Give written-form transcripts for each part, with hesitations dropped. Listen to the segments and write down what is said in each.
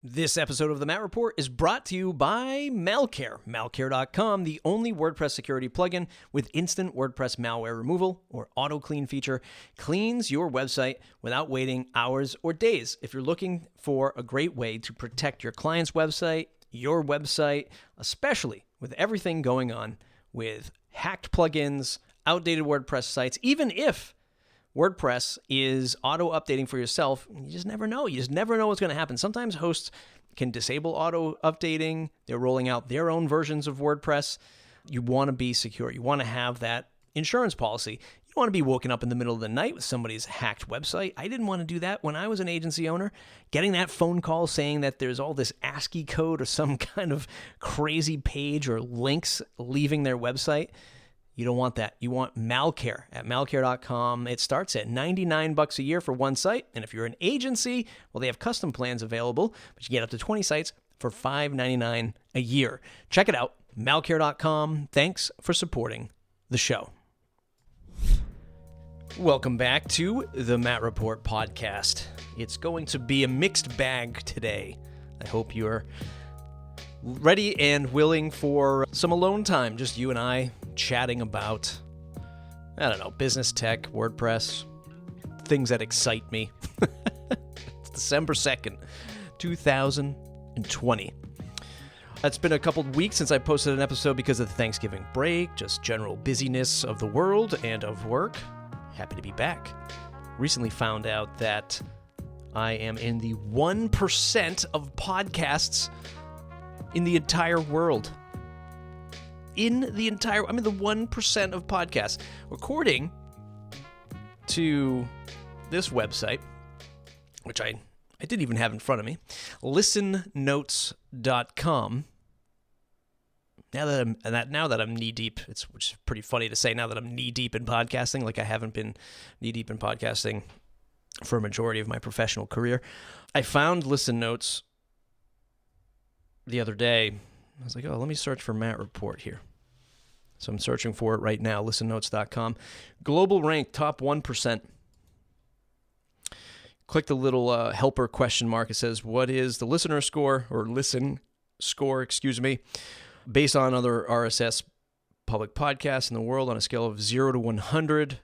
This episode of the Matt Report is brought to you by Malcare. Malcare.com, the only WordPress security plugin with instant WordPress malware removal or auto clean feature, cleans your website without waiting hours or days. If you're looking for a great way to protect your client's website, your website, especially with everything going on with hacked plugins, outdated WordPress sites, even if WordPress is auto-updating for yourself, you just never know. You just never know what's going to happen. Sometimes hosts can disable auto-updating. They're rolling out their own versions of WordPress. You want to be secure. You want to have that insurance policy. You don't want to be woken up in the middle of the night with somebody's hacked website. I didn't want to do that when I was an agency owner. Getting that phone call saying that there's all this ASCII code or some kind of crazy page or links leaving their website. You don't want that. You want Malcare at Malcare.com. It starts at $99 a year for one site. And if you're an agency, well, they have custom plans available, but you get up to 20 sites for $5.99 a year. Check it out, Malcare.com. Thanks for supporting the show. Welcome back to the Matt Report podcast. It's going to be a mixed bag today. I hope you're ready and willing for some alone time, just you and I chatting about, I don't know, business, tech, WordPress, things that excite me. It's December 2nd, 2020. It's been a couple of weeks since I posted an episode because of the Thanksgiving break, just general busyness of the world and of work. Happy to be back. Recently found out that I am in the 1% of podcasts in the entire world. I'm in the 1% of podcasts. According to this website, which I didn't even have in front of me, listennotes.com. Now that I'm knee deep, which is pretty funny to say now that I'm knee deep in podcasting, like I haven't been knee deep in podcasting for a majority of my professional career. I found Listen Notes the other day. I was like, let me search for Matt Report here. So I'm searching for it right now, listennotes.com. Global rank, top 1%. Click the little helper question mark. It says, what is the listener score, or listen score, based on other RSS public podcasts in the world on a scale of 0 to 100.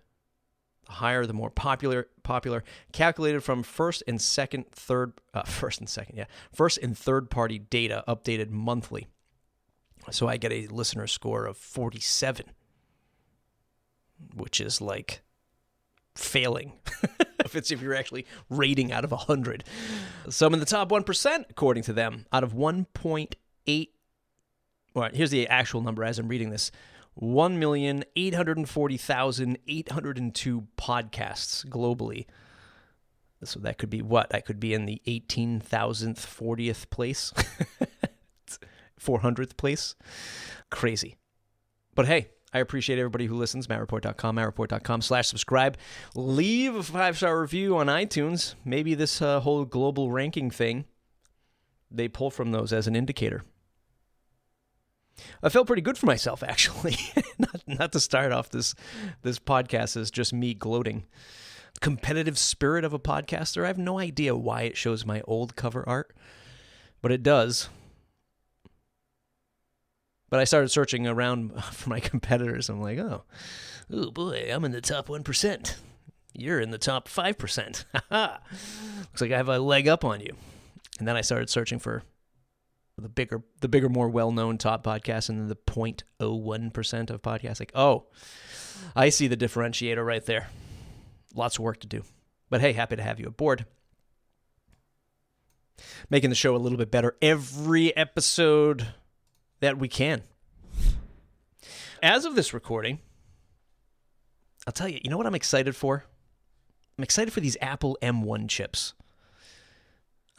The higher, the more popular, calculated from first and third party data updated monthly. So I get a listener score of 47, which is like failing if you're actually rating out of 100. So I'm in the top 1%, according to them, out of 1.8. All right, here's the actual number as I'm reading this. 1,840,802 podcasts globally. So that could be what? I could be in the 18,000th, 40th place, 400th place. Crazy. But hey, I appreciate everybody who listens. MattReport.com, MattReport.com/subscribe. Leave a 5-star review on iTunes. Maybe this whole global ranking thing, they pull from those as an indicator. I felt pretty good for myself, actually. not to start off this podcast as just me gloating. Competitive spirit of a podcaster. I have no idea why it shows my old cover art, but it does. But I started searching around for my competitors. I'm like, oh boy, I'm in the top 1%. You're in the top 5%. Looks like I have a leg up on you. And then I started searching for the bigger, more well-known top podcasts, and then the 0.01% of podcasts. Like, oh, I see the differentiator right there. Lots of work to do. But hey, happy to have you aboard. Making the show a little bit better every episode that we can. As of this recording, I'll tell you, you know what I'm excited for? I'm excited for these Apple M1 chips.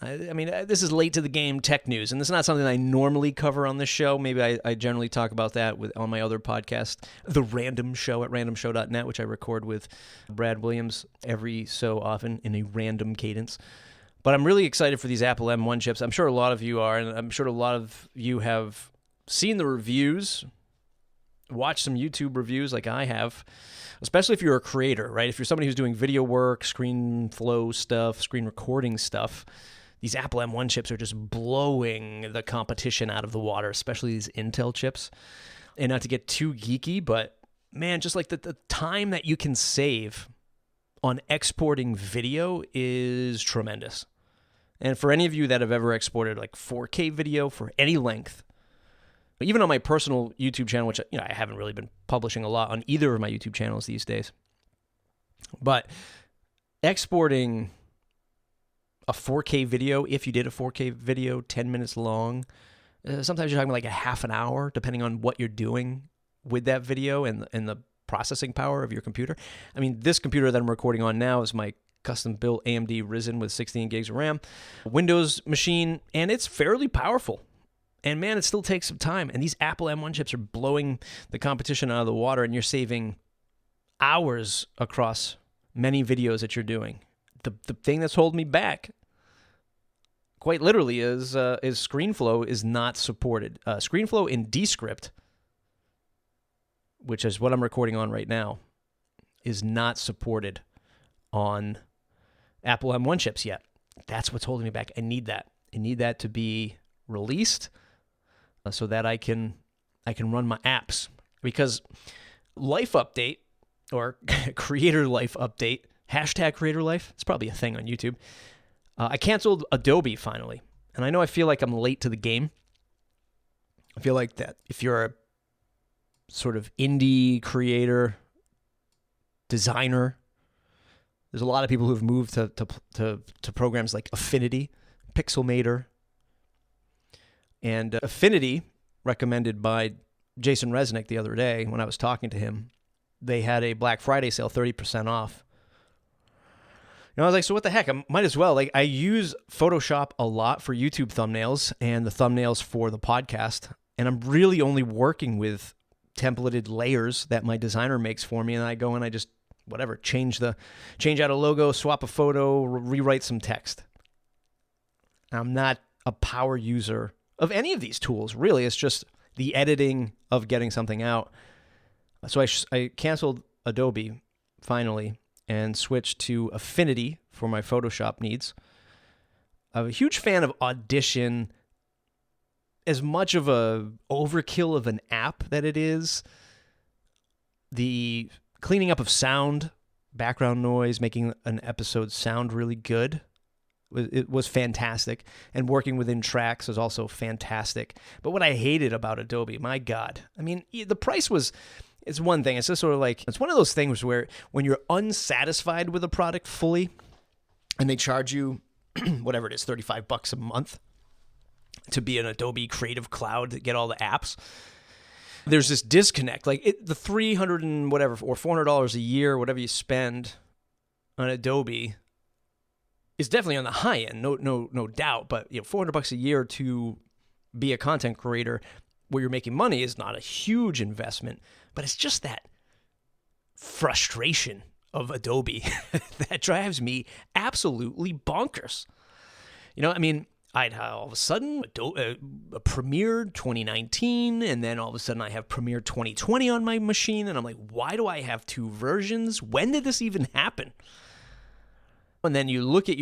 I mean, this is late to the game tech news, and this is not something I normally cover on this show. Maybe I generally talk about that on my other podcast, The Random Show at randomshow.net, which I record with Brad Williams every so often in a random cadence. But I'm really excited for these Apple M1 chips. I'm sure a lot of you are, and I'm sure a lot of you have seen the reviews, watched some YouTube reviews like I have, especially if you're a creator, right? If you're somebody who's doing video work, screen flow stuff, screen recording stuff, these Apple M1 chips are just blowing the competition out of the water, especially these Intel chips. And not to get too geeky, but man, just like the time that you can save on exporting video is tremendous. And for any of you that have ever exported like 4K video for any length, even on my personal YouTube channel, which I haven't really been publishing a lot on either of my YouTube channels these days, but exporting a 4K video, if you did a 4K video 10 minutes long, sometimes you're talking like a half an hour, depending on what you're doing with that video and the processing power of your computer. I mean, this computer that I'm recording on now is my custom-built AMD Ryzen with 16 gigs of RAM, Windows machine, and it's fairly powerful. And man, it still takes some time. And these Apple M1 chips are blowing the competition out of the water, and you're saving hours across many videos that you're doing. The thing that's holding me back, quite literally, is ScreenFlow is not supported. ScreenFlow in Descript, which is what I'm recording on right now, is not supported on Apple M1 chips yet. That's what's holding me back. I need that. I need that to be released so that I can run my apps. Because Life Update, or Creator Life Update, hashtag Creator Life, it's probably a thing on YouTube. I canceled Adobe finally. And I know I feel like I'm late to the game. I feel like that if you're a sort of indie creator, designer, there's a lot of people who've moved to programs like Affinity, Pixelmator. And Affinity, recommended by Jason Resnick the other day when I was talking to him, they had a Black Friday sale, 30% off. And I was like, so what the heck? I might as well. Like, I use Photoshop a lot for YouTube thumbnails and the thumbnails for the podcast. And I'm really only working with templated layers that my designer makes for me. And I go and I just, whatever, change out a logo, swap a photo, rewrite some text. I'm not a power user of any of these tools, really. It's just the editing of getting something out. So I canceled Adobe finally and switched to Affinity for my Photoshop needs. I'm a huge fan of Audition. As much of a overkill of an app that it is, the cleaning up of sound, background noise, making an episode sound really good, it was fantastic. And working within tracks was also fantastic. But what I hated about Adobe, my God, I mean, the price it's one thing. It's just sort of like, it's one of those things where when you're unsatisfied with a product fully and they charge you, whatever it is, $35 a month to be an Adobe Creative Cloud to get all the apps, there's this disconnect. Like the $300 and whatever, or $400 a year, whatever you spend on Adobe is definitely on the high end, no doubt. But $400 a year to be a content creator where you're making money is not a huge investment. But it's just that frustration of Adobe that drives me absolutely bonkers. I mean, I'd all of a sudden Premiere 2019, and then all of a sudden I have Premiere 2020 on my machine, and I'm like, why do I have two versions? When did this even happen? And then you look at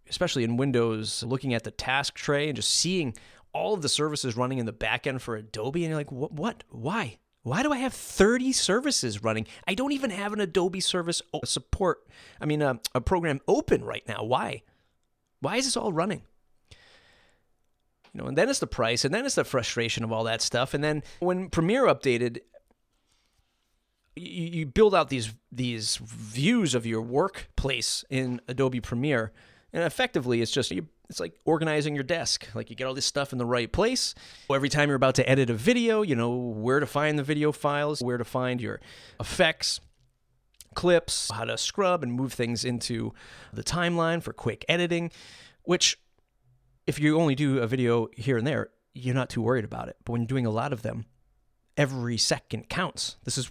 especially in Windows, looking at the task tray and just seeing all of the services running in the back end for Adobe, and you're like, what? Why? Why do I have 30 services running? I don't even have an Adobe service support. I mean, a program open right now. Why? Why is this all running? And then it's the price, and then it's the frustration of all that stuff. And then when Premiere updated, you build out these views of your workplace in Adobe Premiere, and effectively it's like organizing your desk. Like you get all this stuff in the right place. Every time you're about to edit a video, you know where to find the video files, where to find your effects, clips, how to scrub and move things into the timeline for quick editing, which if you only do a video here and there, you're not too worried about it. But when you're doing a lot of them, every second counts. This is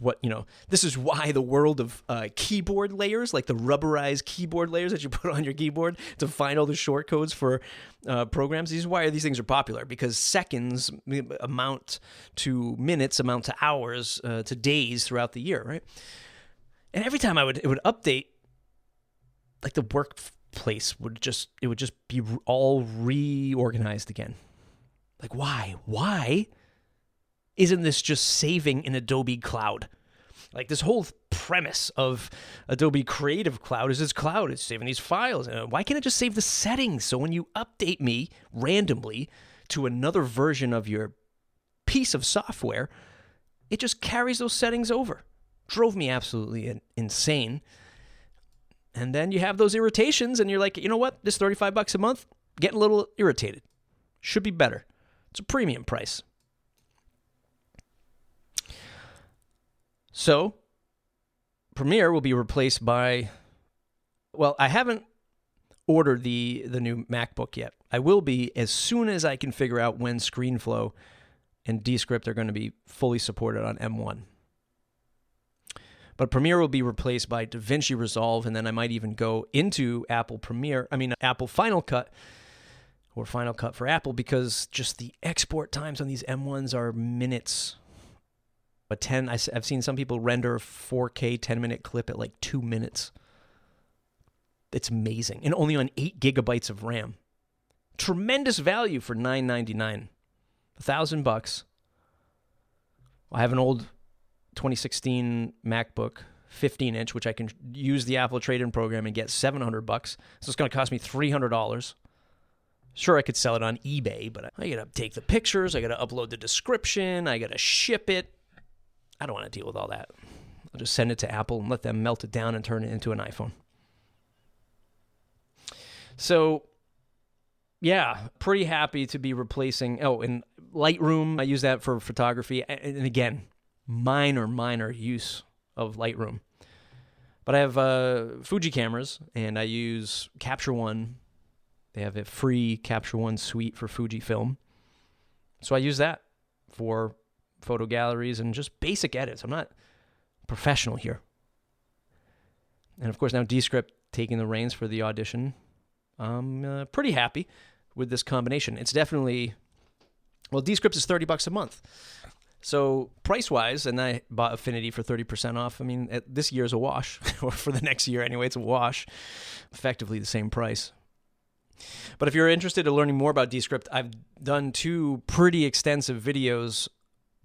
why the world of keyboard layers, like the rubberized keyboard layers that you put on your keyboard to find all the short codes for programs, this is why these things are popular, because seconds amount to minutes, amount to hours, to days throughout the year, right? And every time it would update, like the place would just be all reorganized again. Like, why? Why isn't this just saving in Adobe Cloud? Like, this whole premise of Adobe Creative Cloud is this cloud. It's saving these files. Why can't it just save the settings? So when you update me randomly to another version of your piece of software, it just carries those settings over. Drove me absolutely insane. And then you have those irritations, and you're like, you know what? This $35 a month, getting a little irritated. Should be better. It's a premium price. So, Premiere will be replaced by, well, I haven't ordered the new MacBook yet. I will be as soon as I can figure out when ScreenFlow and Descript are going to be fully supported on M1. But Premiere will be replaced by DaVinci Resolve, and then I might even go into Apple Final Cut, or Final Cut for Apple, because just the export times on these M1s are minutes. I've seen some people render a 4K 10-minute clip at like 2 minutes. It's amazing. And only on 8 gigabytes of RAM. Tremendous value for $999. $1,000. I have an old 2016 MacBook, 15-inch, which I can use the Apple trade-in program and get $700. So it's going to cost me $300. Sure, I could sell it on eBay, but I got to take the pictures, I got to upload the description, I got to ship it. I don't want to deal with all that. I'll just send it to Apple and let them melt it down and turn it into an iPhone. So, yeah, pretty happy to be replacing. Oh, and Lightroom, I use that for photography. And again, minor use of Lightroom. But I have Fuji cameras, and I use Capture One. They have a free Capture One suite for Fujifilm. So I use that for photo galleries and just basic edits. I'm not professional here. And of course, now Descript taking the reins for the Audition. I'm pretty happy with this combination. It's definitely, well, Descript is $30 a month. So price-wise, and I bought Affinity for 30% off. I mean, this year's a wash, or for the next year anyway, it's a wash. Effectively the same price. But if you're interested in learning more about Descript, I've done 2 pretty extensive videos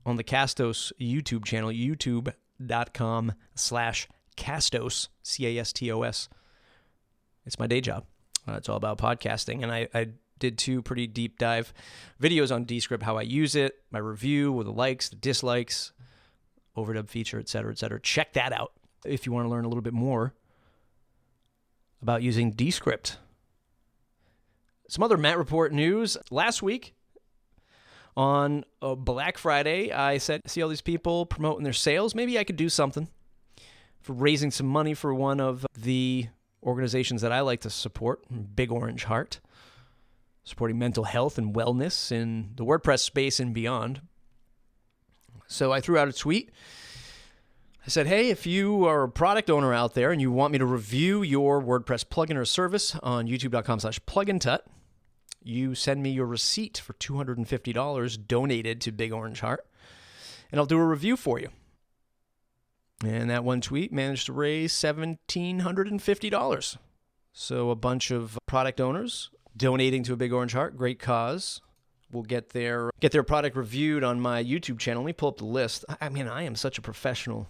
on the Castos YouTube channel, youtube.com/Castos, C-A-S-T-O-S. It's my day job. It's all about podcasting. And I did 2 pretty deep dive videos on Descript, how I use it, my review with the likes, the dislikes, overdub feature, et cetera, et cetera. Check that out if you want to learn a little bit more about using Descript. Some other Matt Report news. Last week, on Black Friday, I said, see all these people promoting their sales? Maybe I could do something for raising some money for one of the organizations that I like to support, Big Orange Heart, supporting mental health and wellness in the WordPress space and beyond. So I threw out a tweet. I said, hey, if you are a product owner out there and you want me to review your WordPress plugin or service on youtube.com/plugintut, you send me your receipt for $250 donated to Big Orange Heart, and I'll do a review for you. And that one tweet managed to raise $1,750. So a bunch of product owners donating to a Big Orange Heart, great cause, will get their product reviewed on my YouTube channel. Let me pull up the list. I mean, I am such a professional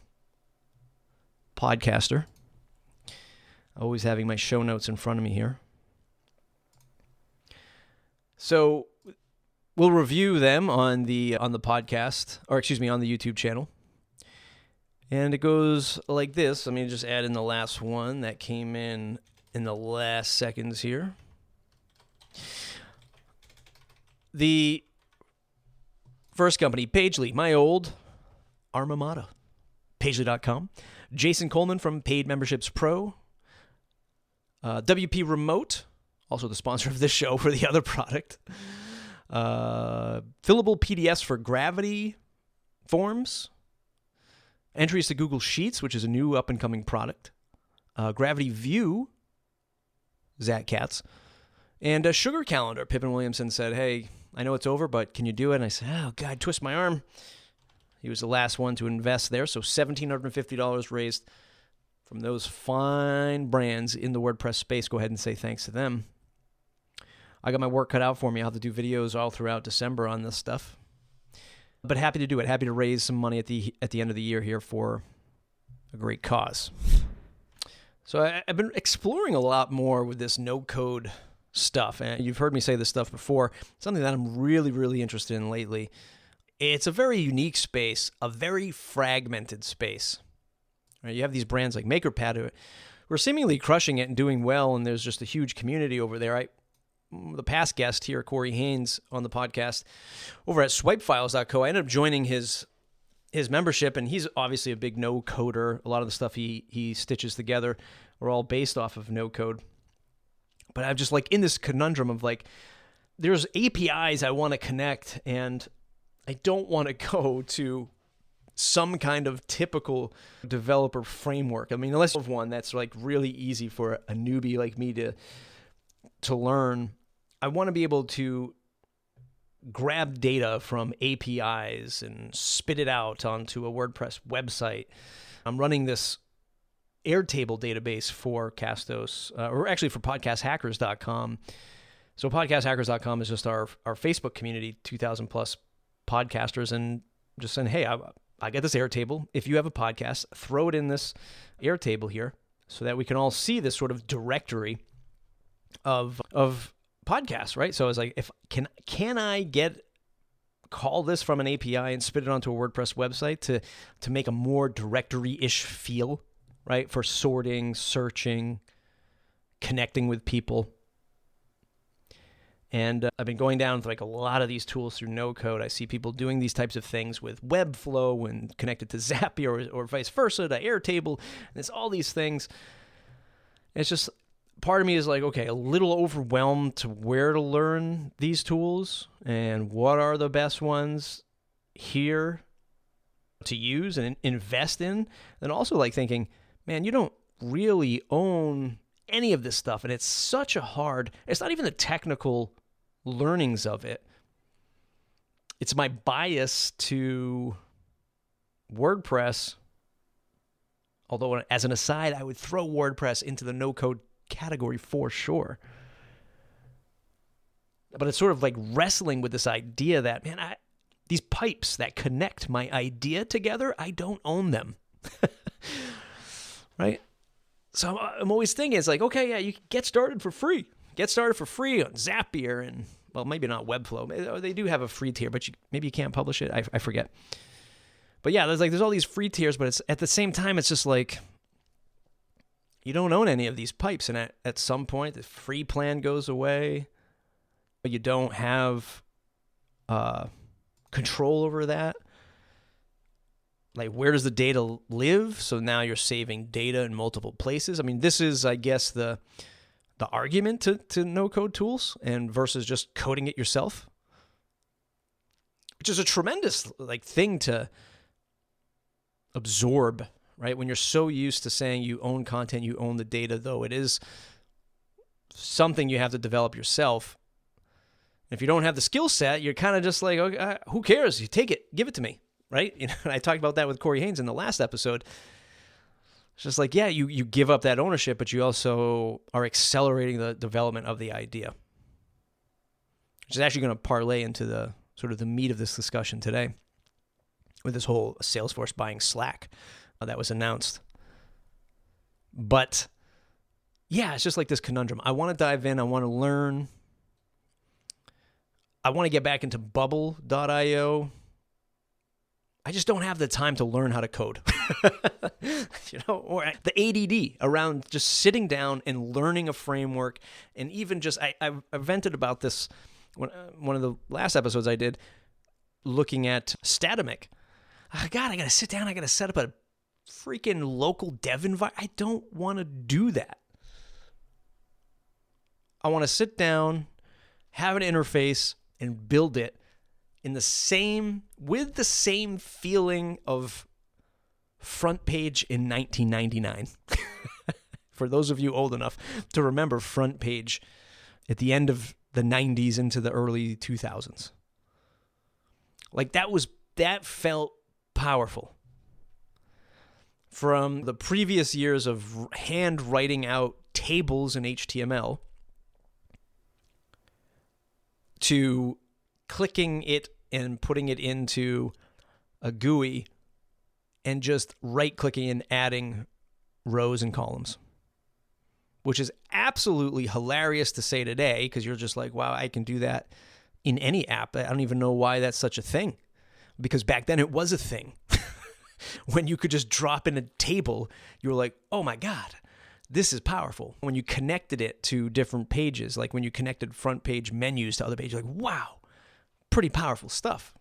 podcaster. Always having my show notes in front of me here. So we'll review them on the podcast, or excuse me, on the YouTube channel. And it goes like this. Let me just add in the last one that came in the last seconds here. The first company, Pagely, my old alma mater, Pagely.com. Jason Coleman from Paid Memberships Pro. WP Remote, also the sponsor of this show for the other product. Fillable PDFs for Gravity Forms. Entries to Google Sheets, which is a new up-and-coming product. Gravity View, Zach Katz. And a Sugar Calendar. Pippin Williamson said, hey, I know it's over, but can you do it? And I said, oh, God, twist my arm. He was the last one to invest there, so $1,750 raised. from those fine brands in the WordPress space. Go ahead and say thanks to them. I got my work cut out for me. I'll have to do videos all throughout December on this stuff. But happy to do it. Happy to raise some money at the end of the year here for a great cause. So I've been exploring a lot more with this no-code stuff. And you've heard me say this stuff before. Something that I'm really, really interested in lately. It's a very unique space, a very fragmented space. Right? You have these brands like MakerPad who are seemingly crushing it and doing well, and there's just a huge community over there. The past guest here, Corey Haynes, on the podcast over at swipefiles.co, I ended up joining his membership, and he's obviously a big no-coder. A lot of the stuff he stitches together are all based off of no-code. But I'm just like in this conundrum of like, there's APIs I want to connect, and I don't want to go to some kind of typical developer framework. I mean, unless you have one that's like really easy for a newbie like me to learn. I want to be able to grab data from APIs and spit it out onto a WordPress website. I'm running this Airtable database for Castos, or actually for podcasthackers.com. So podcasthackers.com is just our Facebook community, 2,000 plus podcasters, and just saying, hey, I got this Airtable. If you have a podcast, throw it in this Airtable here so that we can all see this sort of directory of podcasts, right? So I was like, can I call this from an API and spit it onto a WordPress website to make a more directory-ish feel, right? For sorting, searching, connecting with people. And I've been going down with like a lot of these tools through no code. I see people doing these types of things with Webflow and connected to Zapier or vice versa to Airtable. And it's all these things. It's just, part of me is like, okay, a little overwhelmed to where to learn these tools and what are the best ones here to use and invest in. And also like thinking, man, you don't really own any of this stuff. And it's such a hard, it's not even the technical learnings of it. It's my bias to WordPress. Although as an aside, I would throw WordPress into the no-code category for sure. But it's sort of like wrestling with this idea that, man, these pipes that connect my idea together, I don't own them. Right? So I'm always thinking, it's like, okay, yeah, you can get started for free. Get started for free on Zapier and, well, maybe not Webflow. They do have a free tier, but maybe you can't publish it. I forget. But yeah, there's all these free tiers, but it's at the same time, it's just like, you don't own any of these pipes. And at some point, the free plan goes away. But you don't have control over that. Like, where does the data live? So now you're saving data in multiple places. I mean, this is, I guess, the argument to no-code tools and versus just coding it yourself, which is a tremendous thing to absorb, right? When you're so used to saying you own content, you own the data, though it is something you have to develop yourself. And if you don't have the skill set, you're kind of just like, okay, who cares? You take it, give it to me. Right? You know, I talked about that with Corey Haynes in the last episode. It's just like, yeah, you give up that ownership, but you also are accelerating the development of the idea, which is actually going to parlay into the sort of the meat of this discussion today with this whole Salesforce buying Slack that was announced. But yeah, it's just like this conundrum. I want to dive in. I want to learn. I want to get back into bubble.io. I just don't have the time to learn how to code, or the ADD around just sitting down and learning a framework. And even just, I vented about this, one of the last episodes I did, looking at Statamic. God, I got to sit down. I got to set up a freaking local dev environment. I don't want to do that. I want to sit down, have an interface, and build it with the same feeling of Front Page in 1999. For those of you old enough to remember Front Page at the end of the 90s into the early 2000s. Like that felt powerful. from the previous years of hand writing out tables in HTML to clicking it and putting it into a GUI and just right-clicking and adding rows and columns, which is absolutely hilarious to say today because you're just like, wow, I can do that in any app. I don't even know why that's such a thing, because back then it was a thing. When you could just drop in a table, you were like, oh my God, this is powerful. When you connected it to different pages, like when you connected front page menus to other pages, you're like, wow, pretty powerful stuff.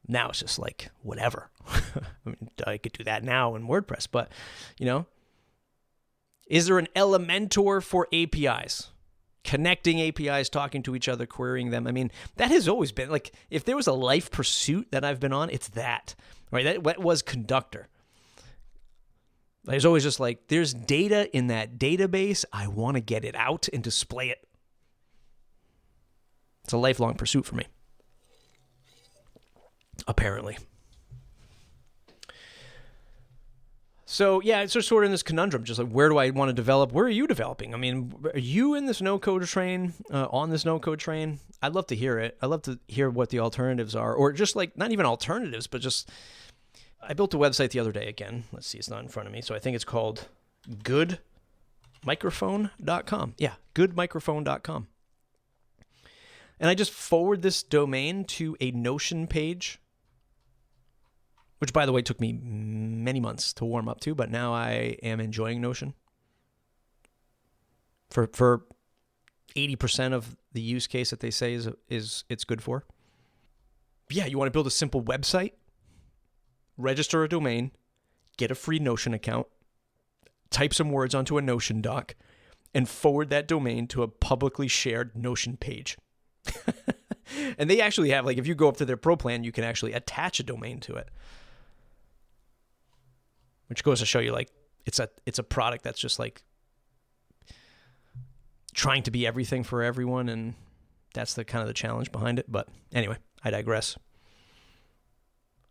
Now it's just like, whatever. I mean, I could do that now in WordPress, but, is there an Elementor for APIs? Connecting APIs, talking to each other, querying them. I mean, that has always been, like, if there was a life pursuit that I've been on, it's that, right? That was Conductor. There's always just like, there's data in that database. I want to get it out and display it. It's a lifelong pursuit for me. Apparently. So, yeah, it's just sort of in this conundrum, just like, where do I want to develop? Where are you developing? I mean, are you in this no-code train, on this no-code train? I'd love to hear it. I'd love to hear what the alternatives are, or just like, not even alternatives, but just, I built a website the other day again. Let's see, it's not in front of me. So I think it's called goodmicrophone.com. Yeah, goodmicrophone.com. And I just forward this domain to a Notion page, which, by the way, took me many months to warm up to, but now I am enjoying Notion for 80% of the use case that they say is it's good for. Yeah, you want to build a simple website, register a domain, get a free Notion account, type some words onto a Notion doc, and forward that domain to a publicly shared Notion page. And they actually have, like, if you go up to their pro plan, you can actually attach a domain to it. Which goes to show you, like, it's a product that's just like trying to be everything for everyone, and that's the kind of the challenge behind it. But anyway, I digress.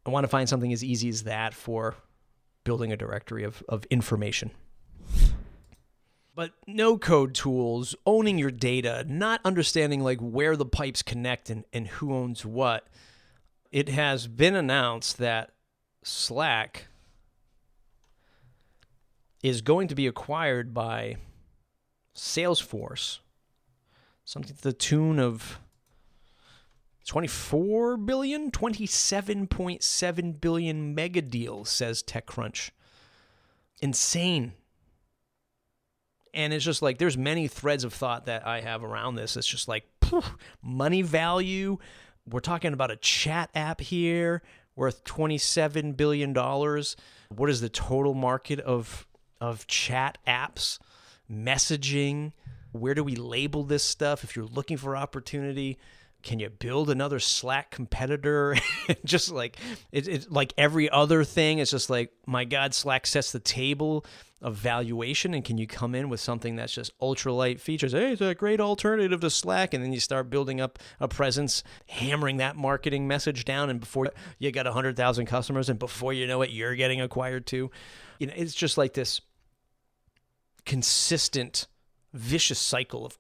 I want to find something as easy as that for building a directory of information. But no code tools, owning your data, not understanding like where the pipes connect and who owns what. It has been announced that Slack is going to be acquired by Salesforce, something to the tune of 24 billion, 27.7 billion mega deal, says TechCrunch. Insane. And it's just like, there's many threads of thought that I have around this. It's just like, money value. We're talking about a chat app here worth $27 billion. What is the total market of chat apps, messaging? Where do we label this stuff? If you're looking for opportunity, can you build another Slack competitor? Just like, it's like every other thing. It's just like, my God, Slack sets the table of valuation, and can you come in with something that's just ultralight features? Hey, it's a great alternative to Slack, and then you start building up a presence, hammering that marketing message down, and before you got 100,000 customers, and before you know it, you're getting acquired too. It's just like this consistent, vicious cycle of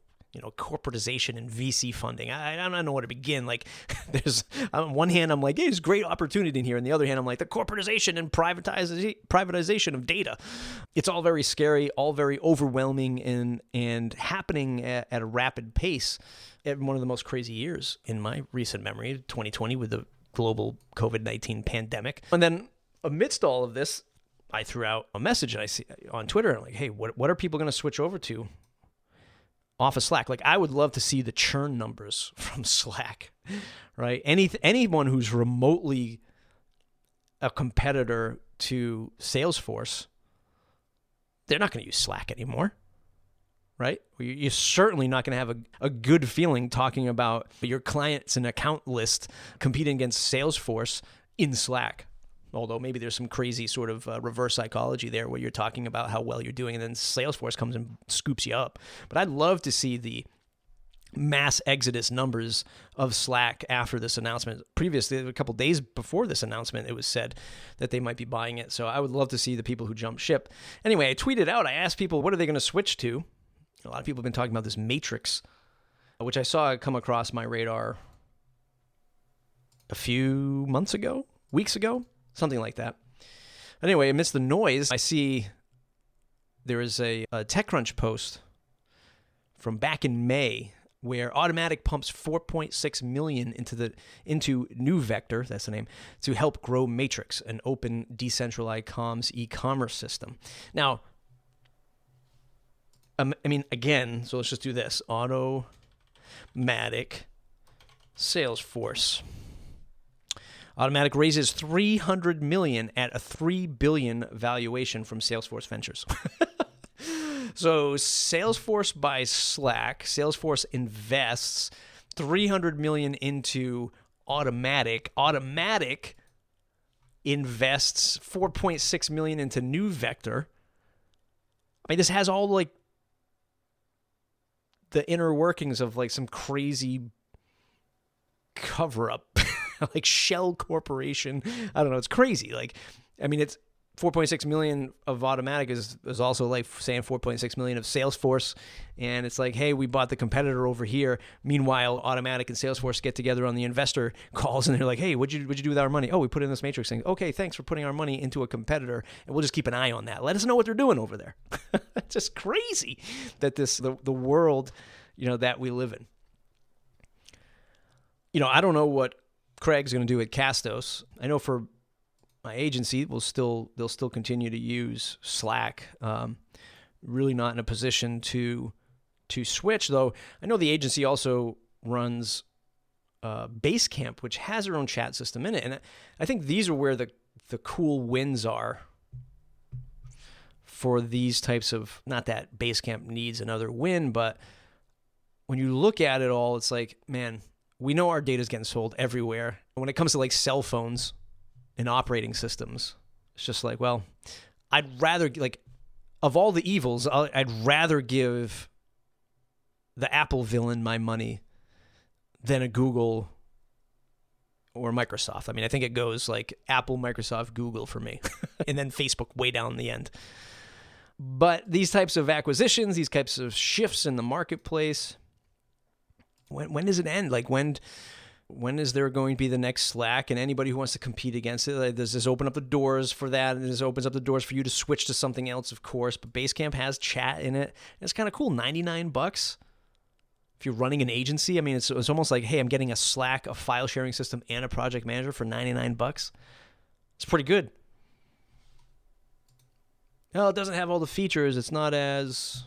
corporatization and VC funding. I don't know where to begin. Like, there's, on one hand, I'm like, hey, there's great opportunity in here. On the other hand, I'm like, the corporatization and privatization of data. It's all very scary, all very overwhelming, and happening at a rapid pace at one of the most crazy years in my recent memory, 2020, with the global COVID-19 pandemic. And then amidst all of this, I threw out a message I see on Twitter. I'm like, hey, what are people going to switch over to off of Slack? Like, I would love to see the churn numbers from Slack, right? Anyone who's remotely a competitor to Salesforce, they're not going to use Slack anymore, right? You're certainly not going to have a good feeling talking about your clients and account list competing against Salesforce in Slack. Although maybe there's some crazy sort of reverse psychology there where you're talking about how well you're doing, and then Salesforce comes and scoops you up. But I'd love to see the mass exodus numbers of Slack after this announcement. Previously, a couple days before this announcement, it was said that they might be buying it. So I would love to see the people who jump ship. Anyway, I tweeted out, I asked people, what are they going to switch to? A lot of people have been talking about this Matrix, which I saw come across my radar a few weeks ago, something like that. Anyway, amidst the noise, I see there is a TechCrunch post from back in May where Automatic pumps $4.6 million into NewVector, that's the name, to help grow Matrix, an open, decentralized comms e-commerce system. Now, again, so let's just do this. Automatic Salesforce. Automatic raises $300 million at a $3 billion valuation from Salesforce Ventures. So Salesforce buys Slack. Salesforce invests $300 million into Automatic. Automatic invests $4.6 million into NewVector. I mean, this has all like the inner workings of like some crazy cover-up, like Shell Corporation. I don't know. It's crazy. Like, I mean, it's 4.6 million of Automatic is also like saying 4.6 million of Salesforce. And it's like, hey, we bought the competitor over here. Meanwhile, Automatic and Salesforce get together on the investor calls and they're like, hey, what'd you do with our money? Oh, we put it in this Matrix thing. Okay, thanks for putting our money into a competitor. And we'll just keep an eye on that. Let us know what they're doing over there. It's just crazy that the world, that we live in. I don't know what Craig's going to do at Castos. I know for my agency, they'll still continue to use Slack. Really not in a position to switch, though. I know the agency also runs Basecamp, which has their own chat system in it, and I think these are where the cool wins are for these types of. Not that Basecamp needs another win, but when you look at it all, it's like, man, we know our data is getting sold everywhere. When it comes to like cell phones and operating systems, it's just like, well, I'd rather, like, of all the evils, I'd rather give the Apple villain my money than a Google or Microsoft. I mean, I think it goes like Apple, Microsoft, Google for me, and then Facebook way down the end. But these types of acquisitions, these types of shifts in the marketplace, when does it end? Like, when is there going to be the next Slack? And anybody who wants to compete against it, like, does this open up the doors for that? And this opens up the doors for you to switch to something else, of course. But Basecamp has chat in it. And it's kind of cool. $99 if you're running an agency. I mean, it's almost like, hey, I'm getting a Slack, a file sharing system, and a project manager for $99. It's pretty good. No, it doesn't have all the features. It's not as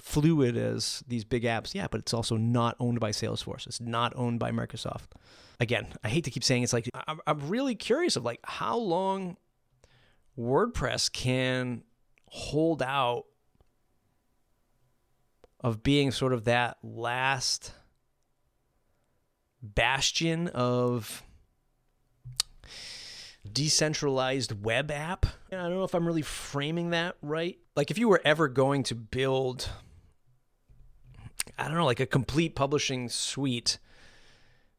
fluid as these big apps. Yeah, but it's also not owned by Salesforce. It's not owned by Microsoft. Again, I hate to keep saying it's like, I'm really curious of like how long WordPress can hold out of being sort of that last bastion of decentralized web app. I don't know if I'm really framing that right. Like, if you were ever going to build, I don't know, like a complete publishing suite.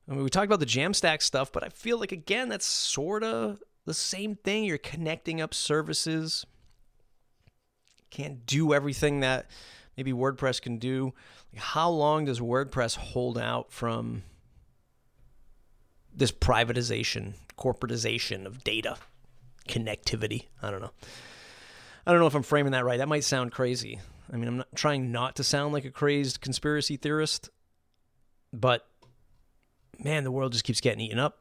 I mean, we talked about the Jamstack stuff, but I feel like, again, that's sort of the same thing. You're connecting up services. Can't do everything that maybe WordPress can do. Like, how long does WordPress hold out from this privatization, corporatization of data, connectivity? I don't know if I'm framing that right. That might sound crazy. I mean, I'm not trying not to sound like a crazed conspiracy theorist, but man, the world just keeps getting eaten up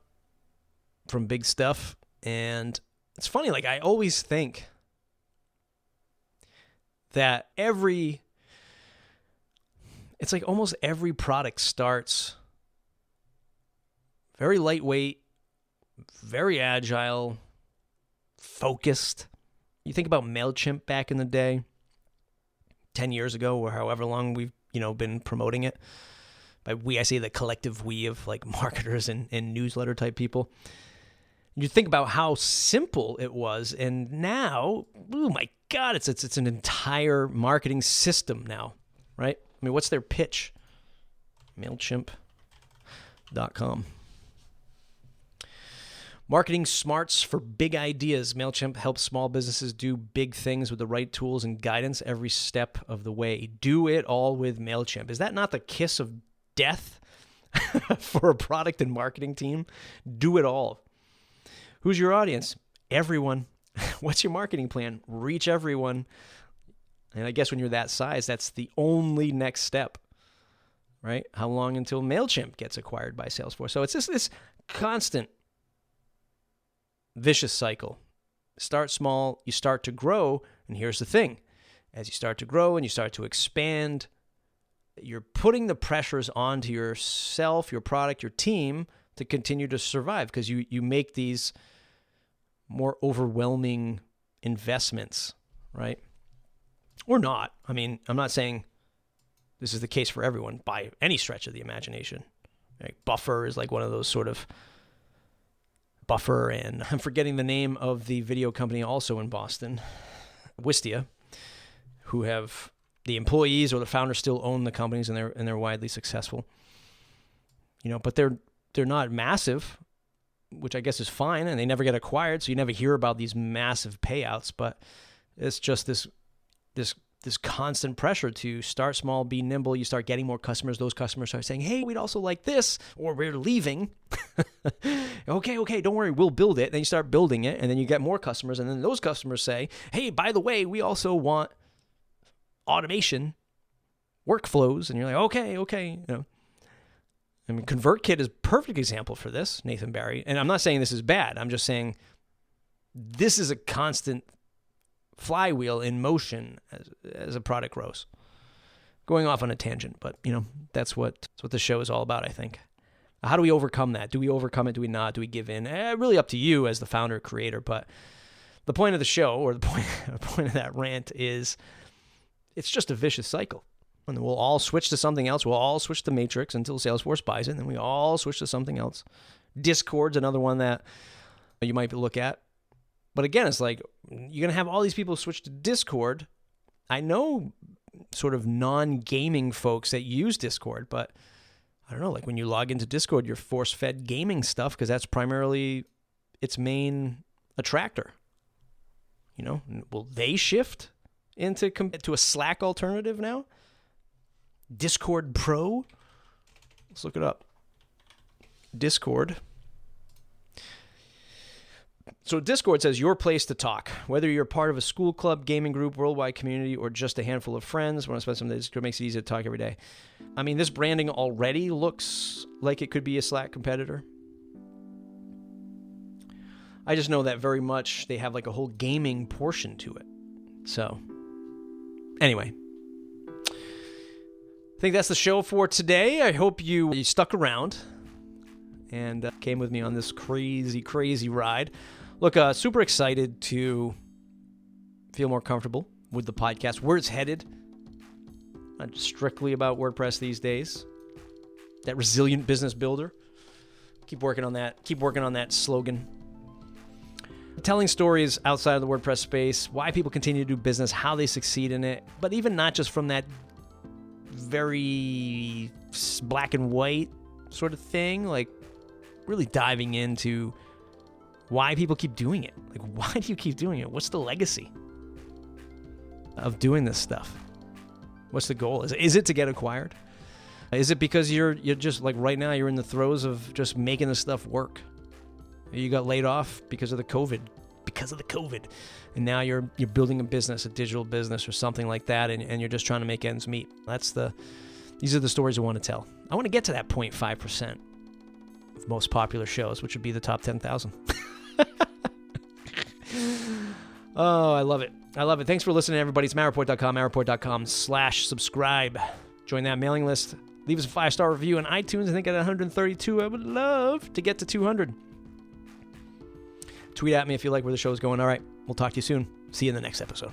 from big stuff. And it's funny, like, I always think that it's like almost every product starts very lightweight, very agile, focused. You think about MailChimp back in the day, 10 years ago, or however long we've been promoting it. By we, I say the collective we of like marketers and newsletter type people. You think about how simple it was, and now, oh my God, it's an entire marketing system now, right? I mean, what's their pitch? MailChimp.com. Marketing smarts for big ideas. MailChimp helps small businesses do big things with the right tools and guidance every step of the way. Do it all with MailChimp. Is that not the kiss of death for a product and marketing team? Do it all. Who's your audience? Everyone. What's your marketing plan? Reach everyone. And I guess when you're that size, that's the only next step, right? How long until MailChimp gets acquired by Salesforce? So it's just this constant vicious cycle. Start small, you start to grow, and here's the thing. As you start to grow and you start to expand, you're putting the pressures onto yourself, your product, your team to continue to survive because you make these more overwhelming investments, right? Or not. I mean, I'm not saying this is the case for everyone by any stretch of the imagination. Like Buffer is like one of those sort of Buffer, and I'm forgetting the name of the video company also in Boston, Wistia, who have the employees or the founders still own the companies and they're widely successful. But they're not massive, which I guess is fine, and they never get acquired, so you never hear about these massive payouts, but it's just this constant pressure to start small, be nimble. You start getting more customers. Those customers start saying, hey, we'd also like this, or we're leaving. Okay, don't worry, we'll build it. Then you start building it, and then you get more customers, and then those customers say, hey, by the way, we also want automation, workflows, and you're like, okay. I mean, ConvertKit is a perfect example for this, Nathan Barry. And I'm not saying this is bad. I'm just saying this is a constant flywheel in motion as a product grows. Going off on a tangent, but that's what the show is all about, I think. How do we overcome that? Do we overcome it? Do we not? Do we give in? Really up to you as the founder, creator. But the point of the show, or the point of that rant, is it's just a vicious cycle. And we'll all switch to something else. We'll all switch to Matrix until Salesforce buys it, and then we all switch to something else. Discord's another one that you might look at. But again, it's like you're going to have all these people switch to Discord. I know sort of non-gaming folks that use Discord, but I don't know, like when you log into Discord, you're force-fed gaming stuff because that's primarily its main attractor. Will they shift to a Slack alternative now? Discord Pro? Let's look it up. Discord. So Discord says your place to talk. Whether you're part of a school club, gaming group, worldwide community, or just a handful of friends, want to spend some days, it makes it easy to talk every day. I mean, this branding already looks like it could be a Slack competitor. I just know that very much they have like a whole gaming portion to it. So, anyway. I think that's the show for today. I hope you stuck around and came with me on this crazy ride. Look, super excited to feel more comfortable with the podcast, where it's headed. Not strictly about WordPress these days. That resilient business builder. Keep working on that. Keep working on that slogan. Telling stories outside of the WordPress space, why people continue to do business, how they succeed in it, but even not just from that very black and white sort of thing, like really diving into why people keep doing it. Like, why do you keep doing it? What's the legacy of doing this stuff? What's the goal? Is it to get acquired? Is it because you're just like right now you're in the throes of just making this stuff work? You got laid off because of the COVID, and now you're building a business, a digital business or something like that, and you're just trying to make ends meet. These are the stories I want to tell. I want to get to that 0.5% of most popular shows, which would be the top 10,000. Oh, I love it. Thanks for listening, everybody. It's mattreport.com, mattreport.com/subscribe. Join that mailing list. Leave us a 5-star review on iTunes. I think at 132, I would love to get to 200. Tweet at me if you like where the show's going. All right, we'll talk to you soon. See you in the next episode.